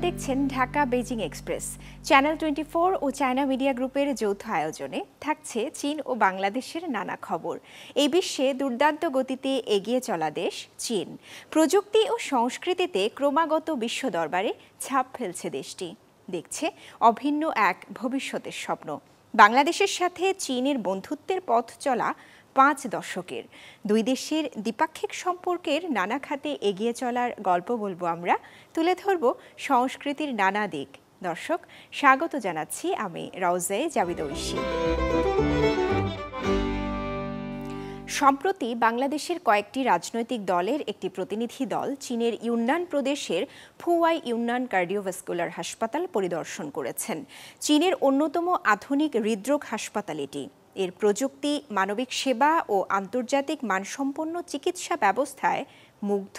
দেখছেন Dhaka Beijing express. Channel 24 ও China media গ্রুপের যৌথ আয়োজনে থাকছে চীন ও বাংলাদেশের নানা খবর। এই বিশ্বে দুর্দান্ত গতিতে এগিয়ে চলা দেশ চীন। প্রযুক্তি ও সংস্কৃতিতে ক্রমাগত বিশ্ব দরবারে ছাপ ফেলছে দেশটি। দেখছে অভিন্ন এক ভবিষ্যতের স্বপ্ন। বাংলাদেশের সাথে চীনের বন্ধুত্বের পথ চলা 5 দশকের। দুই দেশের দ্বিপাক্ষিক সম্পর্কের নানা খাতে এগিয়ে চলার গল্প বলবো আমরা, তুলে ধরব সংস্কৃতির নানা দিক। দর্শক, স্বাগত জানাচ্ছি আমি রওজায়ে জাবিদ ঐশী। সম্প্রতি বাংলাদেশের কয়েকটি রাজনৈতিক দলের একটি প্রতিনিধি দল চীনের ইউনান প্রদেশের ফুয়াই ইউনান কার্ডিওভাস্কুলার হাসপাতাল পরিদর্শন করেছেন। চীনের অন্যতম আধুনিক হৃদরোগ হাসপাতাল এটি। এর প্রযুক্তি, মানবিক সেবা ও আন্তর্জাতিক মানসম্পন্ন চিকিৎসা ব্যবস্থায় মুগ্ধ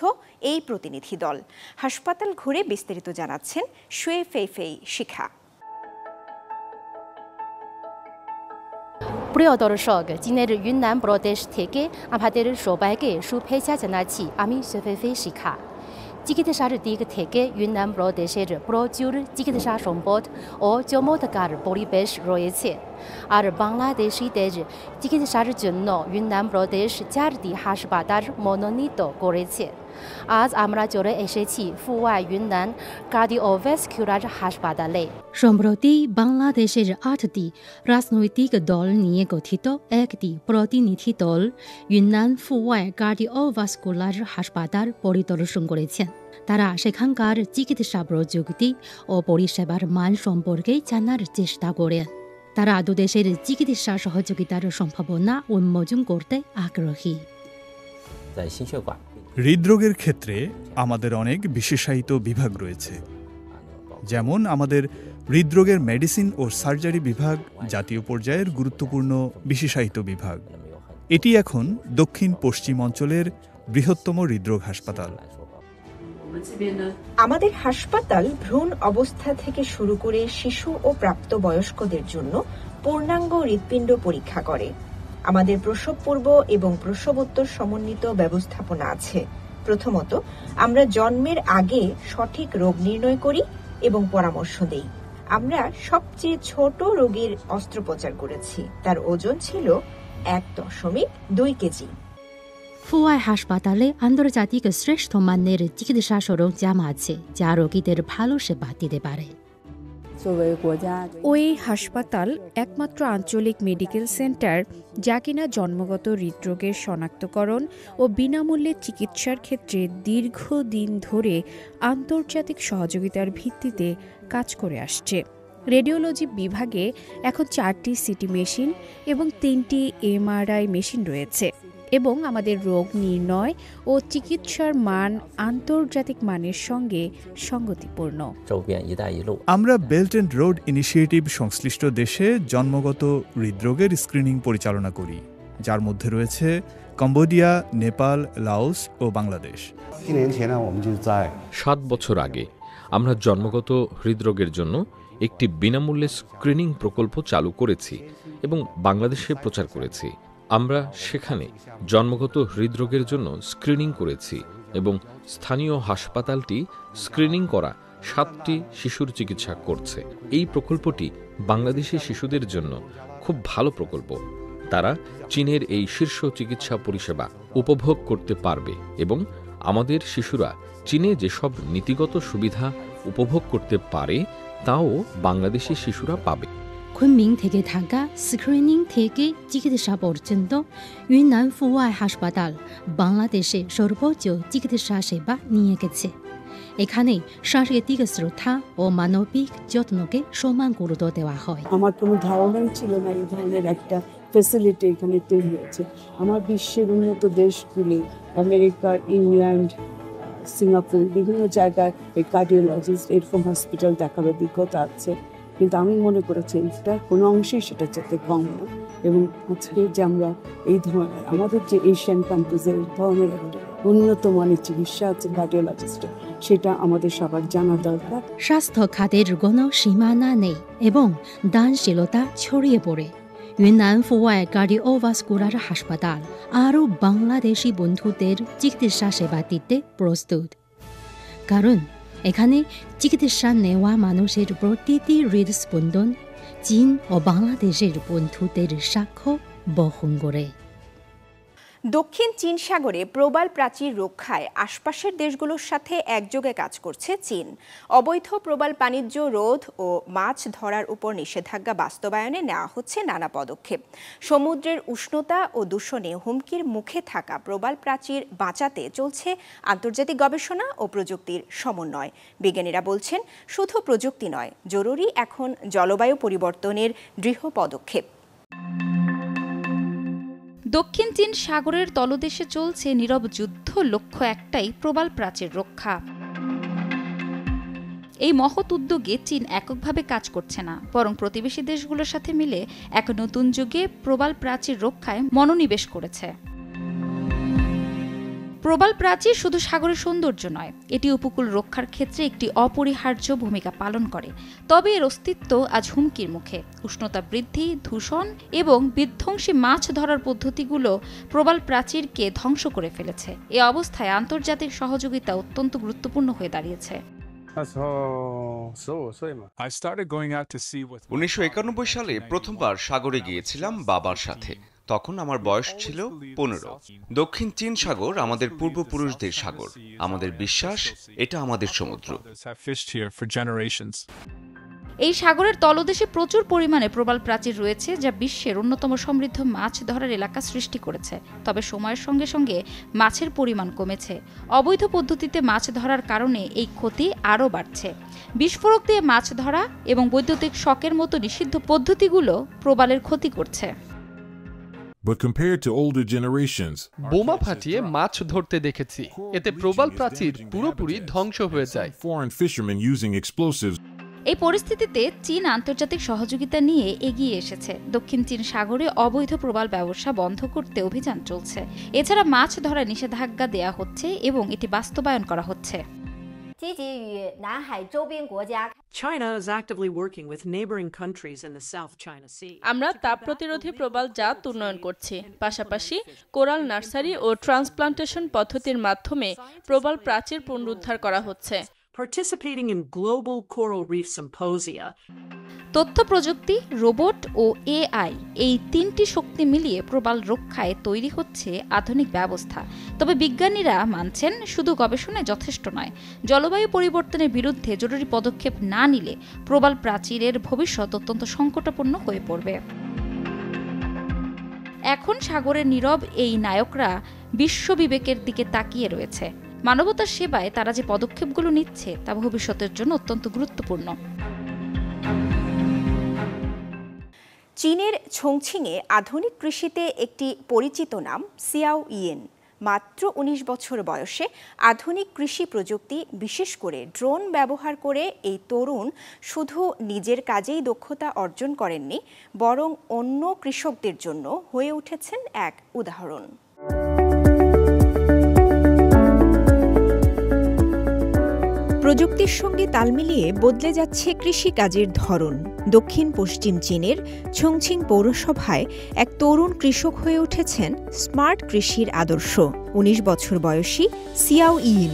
এই প্রতিনিধি দল। হাসপাতাল ঘুরে বিস্তারিত জানাচ্ছেন শুয়ে ফেইফেই শিখা। প্রিয় দর্শক, চীনের ইউনান প্রদেশ থেকে আমাদের সবাইকে শুভেচ্ছা জানাচ্ছি। আমি শুয়ে শিখা। চিকিৎসার দিক থেকে ইউনান প্রদেশের প্রচুর চিকিৎসা সম্পদ ও চমৎকার পরিবেশ রয়েছে। আর বাংলাদেশিদের চিকিৎসার জন্য ইউনান প্রদেশ 4টি হাসপাতাল মনোনীত করেছে। আজ আমরা চলে এসেছি ফুয়াই ইউনান কার্ডিওভাস্কুলার হাসপাতালে। সম্প্রতি বাংলাদেশের 8টি রাজনৈতিক দল নিয়ে গঠিত একটি প্রতিনিধি দল ইউনান ফুয়াই কার্ডিওভাস্কুলার হাসপাতাল পরিদর্শন করেছেন। তারা সেখানকার চিকিৎসা প্রযুক্তি ও পরিষেবার মান সম্পর্কে জানার চেষ্টা করেন। তারা দুদেশের চিকিৎসা সহযোগিতার সম্ভাবনা উন্মোচন করতে আগ্রহী। হৃদরোগের ক্ষেত্রে আমাদের অনেক বিশেষায়িত বিভাগ রয়েছে, যেমন আমাদের হৃদরোগের মেডিসিন ও সার্জারি বিভাগ জাতীয় পর্যায়ের গুরুত্বপূর্ণ বিশেষায়িত বিভাগ। এটি এখন দক্ষিণ পশ্চিম অঞ্চলের বৃহত্তম হৃদরোগ হাসপাতাল। আমাদের হাসপাতাল ভ্রূণ অবস্থা থেকে শুরু করে শিশু ও প্রাপ্তবয়স্কদের জন্য পূর্ণাঙ্গ হৃৎপিণ্ড পরীক্ষা করে। আমাদের প্রসব পূর্ব এবং প্রসবোত্তর সমন্বিত ব্যবস্থাপনা আছে। প্রথমত, আমরা জন্মের আগে সঠিক রোগ নির্ণয় করি এবং পরামর্শ দেই। আমরা সবচেয়ে ছোট রোগীর অস্ত্রোপচার করেছি। তার ওজন ছিল 1.2 কেজি। ফুয়াই হাসপাতালে আন্তর্জাতিক শ্রেষ্ঠ মানের চিকিৎসা সরঞ্জাম আছে, যা রোগীদের ভালো সেবা দিতে পারে। ওই হাসপাতাল একমাত্র আঞ্চলিক মেডিকেল সেন্টার যা কিনা জন্মগত হৃদরোগের শনাক্তকরণ ও বিনামূল্যে চিকিৎসার ক্ষেত্রে দীর্ঘদিন ধরে আন্তর্জাতিক সহযোগিতার ভিত্তিতে কাজ করে আসছে। রেডিওলজি বিভাগে এখন 4টি সিটি মেশিন এবং 3টি এমআরআই মেশিন রয়েছে এবং আমাদের রোগ নির্ণয় ও চিকিৎসার মান আন্তর্জাতিক মানের সঙ্গে সঙ্গতিপূর্ণ। আমরা বেল্ট অ্যান্ড রোড ইনিশিয়েটিভ সংশ্লিষ্ট দেশে জন্মগত হৃদরোগের স্ক্রিনিং পরিচালনা করি, যার মধ্যে রয়েছে কম্বোডিয়া, নেপাল, লাওস ও বাংলাদেশ। 7 বছর আগে আমরা জন্মগত হৃদরোগের জন্য একটি বিনামূল্যে স্ক্রিনিং প্রকল্প চালু করেছি এবং বাংলাদেশে প্রচার করেছি। আমরা সেখানে জন্মগত হৃদরোগের জন্য স্ক্রিনিং করেছি এবং স্থানীয় হাসপাতালটি স্ক্রিনিং করা 7টি শিশুর চিকিৎসা করছে। এই প্রকল্পটি বাংলাদেশি শিশুদের জন্য খুব ভালো প্রকল্প। তারা চীনের এই শীর্ষ চিকিৎসা পরিষেবা উপভোগ করতে পারবে এবং আমাদের শিশুরা চীনে যেসব নীতিগত সুবিধা উপভোগ করতে পারে তাও বাংলাদেশি শিশুরা পাবে। কুনমিং থেকে ঢাকা স্ক্রিনিং থেকে চিকিৎসা পর্যন্ত ইউনান ফুয়াই হাসপাতাল বাংলাদেশে সর্বোচ্চ চিকিৎসা সেবা নিয়ে গেছে। এখানে সাংস্কৃতিক শ্রদ্ধা ও মানবিক যত্নকে সমান গুরুত্ব দেওয়া হয়। আমার কোনো ধারণাই ছিল না এই ধরনের একটা ফ্যাসিলিটি এখানে তৈরি হয়েছে। আমার বিশ্বের উন্নত দেশগুলি, আমেরিকা, ইংল্যান্ড, সিঙ্গাপুর, বিভিন্ন জায়গায় এই কার্ডিওলজিস্ট এরকম হসপিটাল দেখার অভিজ্ঞতা আছে, কিন্তু আমি মনে করেছি এটা কোনো অংশেই সেটা যাতে কম না। এবং আজকে যে আমরা এই ধরনের আমাদের যে এশিয়ান কান্ট্রিজের এই ধরনের একটা উন্নত মানের চিকিৎসা আছে কার্ডিওলজিস্টের, সেটা আমাদের সবার জানা দরকার। স্বাস্থ্য খাতের কোনো সীমানা নেই এবং দানশীলতা ছড়িয়ে পড়ে। ইউনান ফুয়াই কার্ডিওভাস্কুলার হাসপাতাল আরও বাংলাদেশি বন্ধুদের চিকিৎসা সেবা দিতে প্রস্তুত। কারণ এখানে চিকিৎসা নেওয়া মানুষের প্রতিটি হৃদস্পন্দন চীন ও বাংলাদেশের বন্ধুদের সাক্ষ্য বহন করে। দক্ষিণ চীন সাগরে প্রবাল প্রাচীর রক্ষায় আশপাশের দেশগুলোর সাথে একযোগে কাজ করছে চীন। অবৈধ প্রবাল বাণিজ্য রোধ ও মাছ ধরার উপর নিষেধাজ্ঞা বাস্তবায়নে নেওয়া হচ্ছে নানা পদক্ষেপ। সমুদ্রের উষ্ণতা ও দূষণে হুমকির মুখে থাকা প্রবাল প্রাচীর বাঁচাতে চলছে আন্তর্জাতিক গবেষণা ও প্রযুক্তির সমন্বয়। বিজ্ঞানীরা বলছেন, শুধু প্রযুক্তি নয়, জরুরি এখন জলবায়ু পরিবর্তনের দৃঢ় পদক্ষেপ। দক্ষিণ চীন সাগরের তলদেশে চলছে নীরব যুদ্ধ, লক্ষ্য একটাই, প্রবাল প্রাচীর রক্ষা। এই মহৎ উদ্যোগে চীন এককভাবে কাজ করছে না, বরং প্রতিবেশী দেশগুলোর সাথে মিলে এক নতুন যুগে প্রবাল প্রাচীর রক্ষায় মনোনিবেশ করেছে। প্রবাল প্রাচীর শুধু সাগরের সৌন্দর্য নয়, এটি উপকূল রক্ষার ক্ষেত্রে একটি অপরিহার্য ভূমিকা পালন করে। তবে এর অস্তিত্ব আজ হুমকির মুখে। উষ্ণতা বৃদ্ধি, দূষণ এবং বিধ্বংসী মাছ ধরার পদ্ধতিগুলো প্রবাল প্রাচীরকে ধ্বংস করে ফেলেছে। এ অবস্থায় আন্তর্জাতিক সহযোগিতা অত্যন্ত গুরুত্বপূর্ণ হয়ে দাঁড়িয়েছে। 1991 সালে প্রথমবার সাগরে গিয়েছিলাম বাবার সাথে। তখন আমার বয়স ছিল 15। দক্ষিণ চীন সাগর আমাদের পূর্বপুরুষদের সাগর। আমাদের বিশ্বাস, এটা আমাদের সমুদ্র। এই সাগরের তলদেশে প্রচুর পরিমাণে প্রবাল প্রাচীর রয়েছে, যা বিশ্বের অন্যতম সমৃদ্ধ মাছ ধরার এলাকা সৃষ্টি করেছে। তবে সময়ের সঙ্গে সঙ্গে মাছের পরিমাণ কমেছে। অবৈধ পদ্ধতিতে মাছ ধরার কারণে এই ক্ষতি আরও বাড়ছে। বিস্ফোরক দিয়ে মাছ ধরা এবং বৈদ্যুতিক শকের মতো নিষিদ্ধ পদ্ধতিগুলো প্রবালের ক্ষতি করছে। বোমা ফাটিয়ে মাছ ধরতে দেখেছি, এতে প্রবাল প্রাচীর পুরোপুরি ধ্বংস হয়ে যায়। এই পরিস্থিতিতে চীন আন্তর্জাতিক সহযোগিতা নিয়ে এগিয়ে এসেছে। দক্ষিণ চীন সাগরে অবৈধ প্রবাল ব্যবসা বন্ধ করতে অভিযান চলছে। এছাড়া মাছ ধরায় নিষেধাজ্ঞা দেয়া হচ্ছে এবং এটি বাস্তবায়ন করা হচ্ছে। আমরা তাপ প্রতিরোধী প্রবাল জাত উন্নয়ন করছি। পাশাপাশি কোরাল নার্সারি ও ট্রান্সপ্লান্টেশন পদ্ধতির মাধ্যমে প্রবাল প্রাচীর পুনরুদ্ধার করা হচ্ছে। তথ্য প্রযুক্তি, রোবট ও এআই, এই তিনটি শক্তি মিলিয়ে প্রবাল রক্ষায় তৈরি হচ্ছে আধুনিক ব্যবস্থা। তবে বিজ্ঞানীরা মানছেন, শুধু গবেষণায় যথেষ্ট নয়। জলবায়ু পরিবর্তনের বিরুদ্ধে জরুরি পদক্ষেপ না নিলে প্রবাল প্রাচীরের ভবিষ্যৎ অত্যন্ত সংকটাপন্ন হয়ে পড়বে। এখন সাগরের নীরব এই নায়করা বিশ্ব বিবেকের দিকে তাকিয়ে রয়েছে। মানবতার সেবায় তারা যে পদক্ষেপগুলো নিচ্ছে তা ভবিষ্যতের জন্য অত্যন্ত গুরুত্বপূর্ণ। চীনের ছংছিংয়ে আধুনিক কৃষিতে একটি পরিচিত নাম সিয়াও ইয়েন। মাত্র 19 বছর বয়সে আধুনিক কৃষি প্রযুক্তি, বিশেষ করে ড্রোন ব্যবহার করে এই তরুণ শুধু নিজের কাজেই দক্ষতা অর্জন করেননি, বরং অন্য কৃষকদের জন্য হয়ে উঠেছেন এক উদাহরণ। প্রযুক্তির সঙ্গে তাল মিলিয়ে বদলে যাচ্ছে কৃষিকাজের ধরন। দক্ষিণ পশ্চিম চীনের ছংছিং পৌরসভায় এক তরুণ কৃষক হয়ে উঠেছেন স্মার্ট কৃষির আদর্শ। 19 বছর বয়সী সিয়াও ইন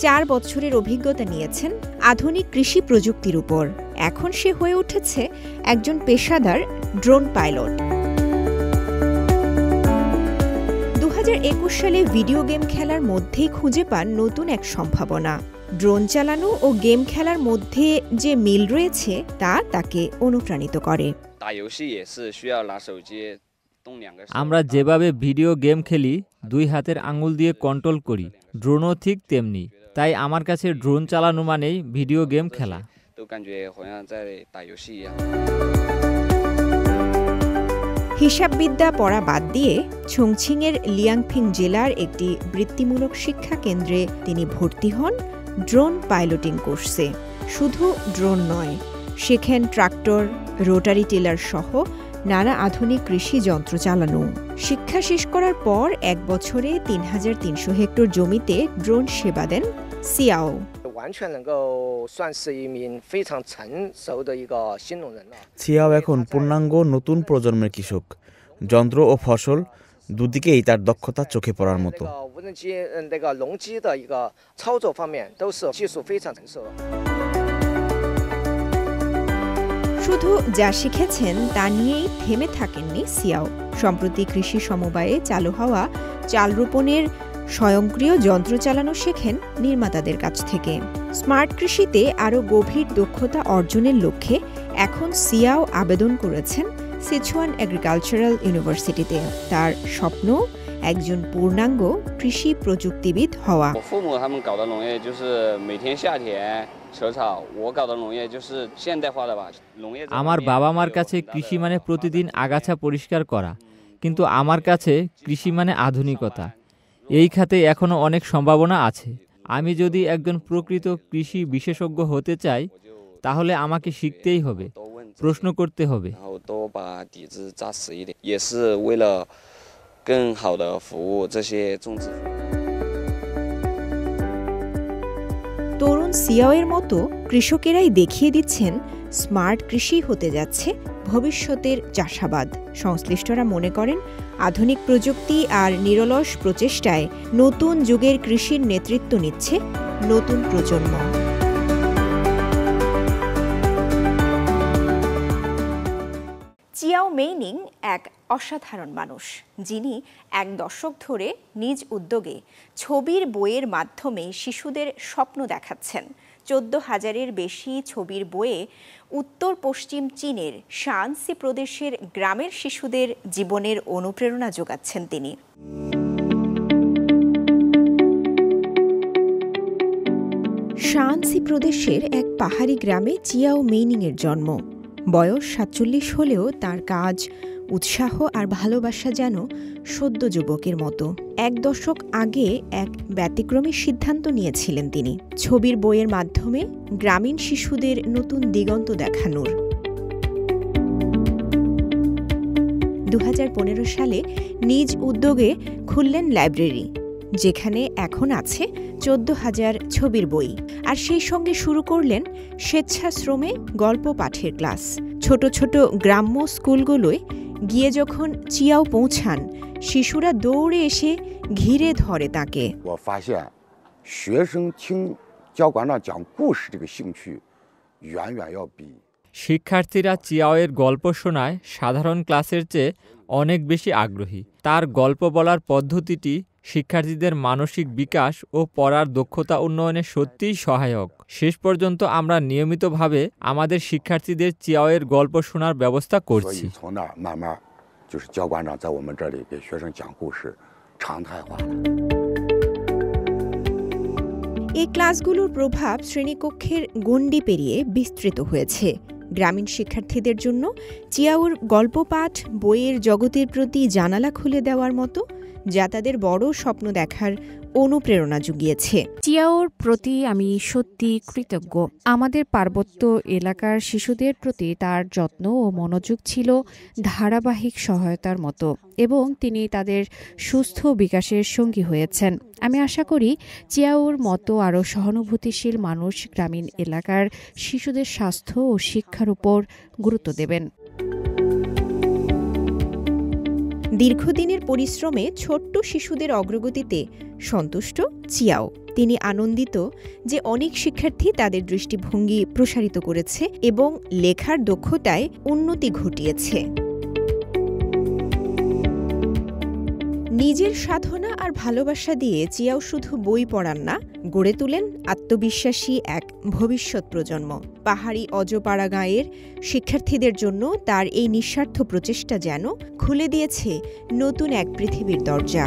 4 বছরের অভিজ্ঞতা নিয়েছেন আধুনিক কৃষি প্রযুক্তির উপর। এখন সে হয়ে উঠেছে একজন পেশাদার ড্রোন পাইলট। 2021 সালে ভিডিও গেম খেলার মধ্যেই খুঁজে পান নতুন এক সম্ভাবনা। ড্রোন চালানো ও গেম খেলার মধ্যে যে মিল রয়েছে তা তাকে অনুপ্রাণিত করে। আমরা যেভাবে ভিডিও গেম খেলি, 2 হাতের আঙুল দিয়ে কন্ট্রোল করি, ড্রোনও ঠিক তেমনি। তাই আমার কাছে ড্রোন চালানো মানেই ভিডিও গেম খেলা। হিসাববিদ্যা পড়া বাদ দিয়ে ছংছিংয়ের লিয়াংফিং জেলার একটি বৃত্তিমূলক শিক্ষা কেন্দ্রে তিনি ভর্তি হন ড্রোন পাইলটিং কোর্সে। শুধু ড্রোন নয়, শেখেন ট্রাক্টর, রোটারি টিলার সহ নানা আধুনিক কৃষি যন্ত্র চালানো। শিক্ষা শেষ করার পর 1 বছরে 3300 হেক্টর জমিতে ড্রোন সেবা দেন সিয়াও। সিয়াও এখন পূর্ণাঙ্গ নতুন প্রজন্মের কৃষক। যন্ত্র ও ফসল দুদিকেই তার দক্ষতা চোখে পড়ার মতো। শুধু যা শিখেছেন তা নিয়েই থেমে থাকেননি সিয়াও। সম্প্রতি কৃষি সমবায়ে চালু হওয়া চাল রোপণের স্বয়ংক্রিয় যন্ত্র চালানো শেখেন নির্মাতাদের কাছ থেকে। স্মার্ট কৃষিতে আরও গভীর দক্ষতা অর্জনের লক্ষ্যে এখন সিয়াও আবেদন করেছেন সিচুয়ান এগ্রিকালচারাল ইউনিভার্সিটিতে। তার স্বপ্ন একজন পূর্ণাঙ্গ কৃষি প্রযুক্তিবিদ হওয়া। আমার বাবা মার কাছে কৃষি মানে প্রতিদিন আগাছা পরিষ্কার করা, কিন্তু আমার কাছে কৃষি মানে আধুনিকতা। এই খাতে এখনো অনেক সম্ভাবনা আছে। আমি যদি একজন প্রকৃত কৃষি বিশেষজ্ঞ হতে চাই, তাহলে আমাকে শিখতেই হবে, প্রশ্ন করতে হবে। তরুণ সিয়াওয়ের মতো কৃষকেরাই দেখিয়ে দিচ্ছেন স্মার্ট কৃষি হতে যাচ্ছে ভবিষ্যতের চাষাবাদ। সংশ্লিষ্টরা মনে করেন আধুনিক প্রযুক্তি আর নিরলস প্রচেষ্টায় নতুন যুগের কৃষির নেতৃত্ব নিচ্ছে নতুন প্রজন্ম। চিয়াও মেইনিং এক অসাধারণ মানুষ, যিনি এক দশক ধরে নিজ উদ্যোগে ছবির বইয়ের মাধ্যমে শিশুদের স্বপ্ন দেখাচ্ছেন। 14,000-এর বেশি ছবির বইয়ে উত্তর পশ্চিম চীনের শানসি প্রদেশের গ্রামের শিশুদের জীবনের অনুপ্রেরণা যোগাচ্ছেন তিনি। শানসি প্রদেশের এক পাহাড়ি গ্রামে চিয়াও মেইনিংয়ের জন্ম। বয়স 47 হলেও তার কাজ, উৎসাহ আর ভালোবাসা যেন সদ্য যুবকের মতো। এক দশক আগে এক ব্যতিক্রমী সিদ্ধান্ত নিয়েছিলেন তিনি, ছবির বইয়ের মাধ্যমে গ্রামীণ শিশুদের নতুন দিগন্ত দেখানোর। 2015 সালে নিজ উদ্যোগে খুললেন লাইব্রেরি, যেখানে এখন আছে 14,000 ছবির বই। আর সেই সঙ্গে শুরু করলেন স্বেচ্ছাশ্রমে গল্প পাঠের ক্লাস। ছোট ছোট গ্রাম্য স্কুলগুলোয় গিয়ে যখন চিয়াও পৌঁছান, শিশুরা দৌড়ে এসে ঘিরে ধরে তাকে। শিক্ষার্থীরা চিয়াওয়ের গল্প শোনায় সাধারণ ক্লাসের চেয়ে অনেক বেশি আগ্রহী। তার গল্প বলার পদ্ধতিটি শিক্ষার্থীদের মানসিক বিকাশ ও পড়ার দক্ষতা উন্নয়নে সত্যিই সহায়ক। শেষ পর্যন্ত আমরা নিয়মিতভাবে আমাদের শিক্ষার্থীদের চিয়াওয়ের গল্প শোনার ব্যবস্থা করছি। এই ক্লাসগুলোর প্রভাব শ্রেণীকক্ষের গণ্ডি পেরিয়ে বিস্তৃত হয়েছে। গ্রামীণ শিক্ষার্থীদের জন্য চিয়াওর গল্প পাঠ বইয়ের জগতের প্রতি জানালা খুলে দেওয়ার মতো, যা তাদের বড় স্বপ্ন দেখার অনুপ্রেরণা জুগিয়েছে। চিয়াওর প্রতি আমি সত্যি কৃতজ্ঞ। আমাদের পার্বত্য এলাকার শিশুদের প্রতি তার যত্ন ও মনোযোগ ছিল ধারাবাহিক সহায়তার মতো, এবং তিনি তাদের সুস্থ বিকাশের সঙ্গী হয়েছেন। আমি আশা করি চিয়াওর মতো আরও সহানুভূতিশীল মানুষ গ্রামীণ এলাকার শিশুদের স্বাস্থ্য ও শিক্ষার উপর গুরুত্ব দেবেন। দীর্ঘদিনের পরিশ্রমে ছোট্ট শিশুদের অগ্রগতিতে সন্তুষ্ট চিয়াও। তিনি আনন্দিত যে অনেক শিক্ষার্থী তাদের দৃষ্টিভঙ্গি প্রসারিত করেছে এবং লেখার দক্ষতায় উন্নতি ঘটিয়েছে। নিজের সাধনা আর ভালোবাসা দিয়ে চিয়াও শুধু বই পড়ান না, গড়ে তোলেন আত্মবিশ্বাসী এক ভবিষ্যৎ প্রজন্ম। পাহাড়ি অজপাড়া গাঁয়ের শিক্ষার্থীদের জন্য তার এই নিঃস্বার্থ প্রচেষ্টা যেন খুলে দিয়েছে নতুন এক পৃথিবীর দরজা।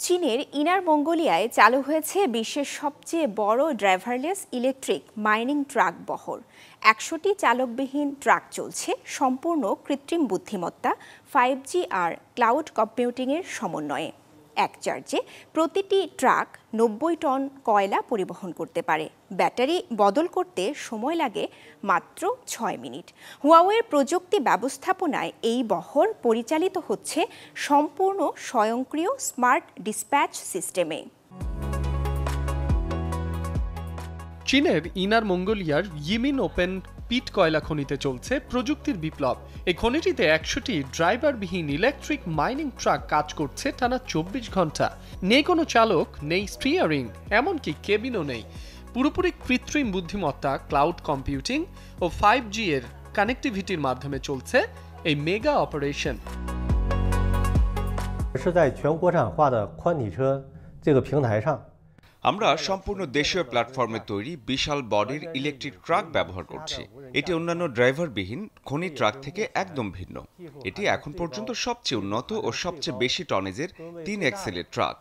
চীনের ইনার মঙ্গোলিয়ায় চালু হয়েছে বিশ্বের সবচেয়ে বড় ড্রাইভারলেস ইলেকট্রিক মাইনিং ট্রাক বহর। 100টি চালকবিহীন ট্রাক চলছে সম্পূর্ণ কৃত্রিম বুদ্ধিমত্তা, 5G আর ক্লাউড কম্পিউটিংয়ের সমন্বয়ে। এক চার্জে প্রতিটি ট্রাক 90 টন কয়লা পরিবহন করতে পারে। ব্যাটারি বদল করতে সময় লাগে মাত্র 6 মিনিট। হুয়াওয়ের প্রযুক্তি ব্যবস্থাপনায় এই বহর পরিচালিত হচ্ছে সম্পূর্ণ স্বয়ংক্রিয় স্মার্ট ডিসপ্যাচ সিস্টেমে। চীনের ইনার মঙ্গোলিয়ার ইমিন ওপেন পিট কয়লা খনিতে চলছে প্রযুক্তির বিপ্লব। এই খনিটিতে 100টি ড্রাইভারবিহীন ইলেকট্রিক মাইনিং ট্রাক কাজ করছে টানা 24 ঘন্টা। নেই কোনো চালক, নেই স্টিয়ারিং, এমনকি কেবিনও নেই। পুরোপুরি কৃত্রিম বুদ্ধিমত্তা, ক্লাউড কম্পিউটিং ও 5G এর কানেক্টিভিটির মাধ্যমে চলছে এই মেগা অপারেশন। 是在全国产化的宽体车这个平台上， আমরা সম্পূর্ণ দেশীয় প্ল্যাটফর্মে তৈরি বিশাল বডির ইলেকট্রিক ট্রাক ব্যবহার করছি। এটি অন্যান্য ড্রাইভারবিহীন খনি ট্রাক থেকে একদম ভিন্ন। এটি এখন পর্যন্ত সবচেয়ে উন্নত ও সবচেয়ে বেশি টনেজের 3 এক্সেলের ট্রাক,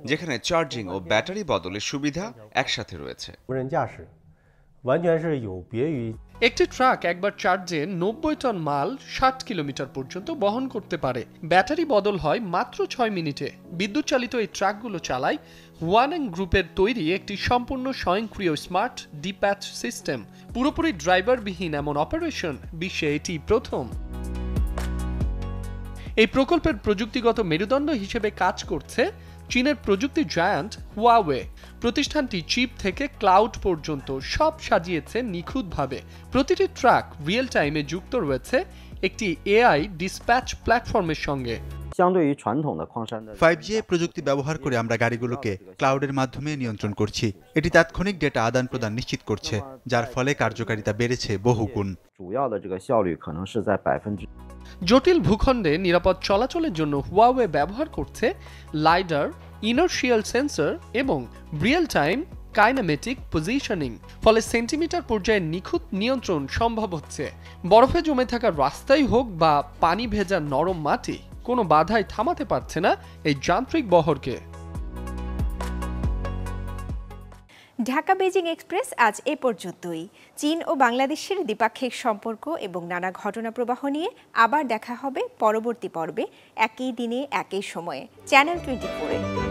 যেখানে চার্জিং ও ব্যাটারি বদলের সুবিধা একসাথে রয়েছে। 无人驾驶，完全是有别于 একটি ট্রাক একবার চার্জে 90 টন মাল 60 কিলোমিটার পর্যন্ত বহন করতে পারে। ব্যাটারি বদল হয় মাত্র 6 মিনিটে। বিদ্যুৎ চালিত এই ট্রাকগুলো চালায় ওয়ান গ্রুপের তৈরি একটি সম্পূর্ণ স্বয়ংক্রিয় স্মার্ট ডিপ্যাচ সিস্টেম। পুরোপুরি ড্রাইভারবিহীন এমন অপারেশন বিশ্বে এটি প্রথম। এই প্রকল্পের প্রযুক্তিগত মেরুদণ্ড হিসেবে কাজ করছে চীনের প্রযুক্তি জায়ান্ট হুয়াওয়ে। প্রতিষ্ঠানটি চিপ থেকে ক্লাউড পর্যন্ত সব সাজিয়েছে নিখুঁতভাবে। প্রতিটি ট্রাক রিয়েল টাইমে যুক্ত রয়েছে একটি এআই ডিসপ্যাচ প্ল্যাটফর্মের সঙ্গে। 5G প্রযুক্তি ব্যবহার করে আমরা গাড়িগুলোকে ক্লাউডের মাধ্যমে নিয়ন্ত্রণ করছি। এটি তাৎক্ষণিক ডেটা আদান প্রদান নিশ্চিত করছে, যার ফলে কার্যকারিতা বেড়েছে বহুগুণ। জটিল ভূখণ্ডে নিরাপদ চলাচলের জন্য হুয়াওয়ে ব্যবহার করছে লাইডার, ইনার্শিয়াল সেন্সর এবং রিয়েল টাইম কাইনেমেটিক পজিশনিং। ফলে সেন্টিমিটার পর্যায়ে নিখুঁত নিয়ন্ত্রণ সম্ভব হচ্ছে। বরফে জমে থাকা রাস্তাই হোক বা পানি ভেজা নরম মাটি, কোনো বাধাই থামাতে পারছে না এই যান্ত্রিক বহরকে। ঢাকা বেজিং এক্সপ্রেস আজ এ পর্যন্তই। চীন ও বাংলাদেশের দ্বিপাক্ষিক সম্পর্ক এবং নানা ঘটনা প্রবাহ নিয়ে আবার দেখা হবে পরবর্তী পর্বে, একই দিনে একই সময়ে চ্যানেল 24-এ।